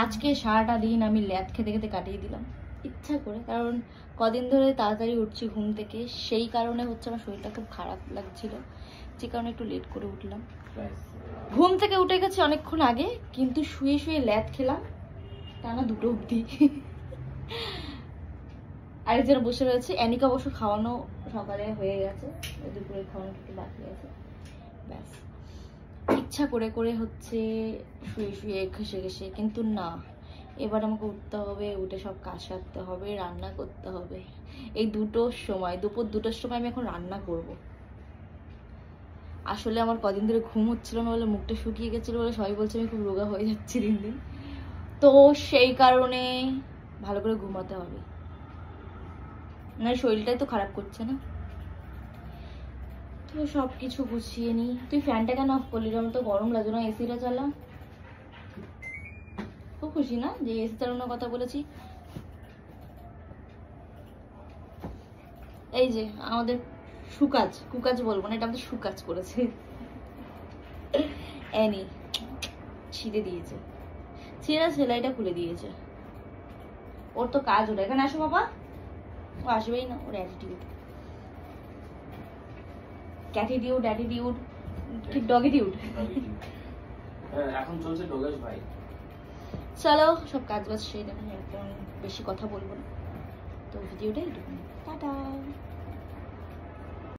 আজকে সারাটা দিন আমি ল্যাদ খেতে খেতে কাটিয়ে দিলাম ইচ্ছা করে, কারণ কদিন ধরে তাড়াতাড়ি উঠছি ঘুম থেকে, সেই কারণে হচ্ছে আমার শরীরটা খুব খারাপ লাগছিল, যে কারণে একটু লেট করে উঠলাম। ঘুম থেকে উঠে গেছি অনেকক্ষণ আগে, কিন্তু শুয়ে শুয়ে ল্যাদ খেলাম টানা 2টো অবধি। আরেকজন বসে রয়েছে, অ্যানিকা অবশ্য খাওয়ানো সকালে হয়ে গেছে, দুপুরে খাওয়ানো একটু বাকি আছে। ব্যাস ইচ্ছা করে করে হচ্ছে শুয়ে শুয়ে ঘেসে ঘেসে, কিন্তু না, এবার আমাকে উঠতে হবে, উঠে সব কাজ সারতে হবে, রান্না করতে হবে। এই দুটোর সময়, দুপুর 2টোর সময় আমি এখন রান্না করব। আসলে আমার কদিন ধরে ঘুম হচ্ছিল না বলে, মুখটা শুকিয়ে গেছিলো বলে সবাই বলছে আমি খুব রোগা হয়ে যাচ্ছি দিন দিন, তো সেই কারণে ভালো করে ঘুমাতে হবে, না শরীরটাই তো খারাপ করছে না। তো সব কিছু গুছিয়ে নি। তুই ফ্যানটা কেন অফ করলি? আমার তো গরম লাগছে না, এসিটা চালা। খুব খুশি না যে এসি চালানোর কথা বলেছি। এই যে আমাদের সুকাজ, কুকাজ বলবো না, এটা আমাদের সুকাজ করেছে। অ্যানি ছিঁড়ে দিয়েছে, ছিঁড়া সেলাইটা খুলে দিয়েছে। ওর তো কাজ ওটা। এখানে আসো বাবা। ও আসবেই না, ওর অ্যাটিটিউড, ক্যাটিটিউড, অ্যাটিটিউড, কি ডগিটিউড। এখন চলছে ডগেশ ভাই। চলো সব কাজ বাজ সেরে এখন বেশি কথা বলবো না, তো ভিডিওটা এটুকু, টাটা।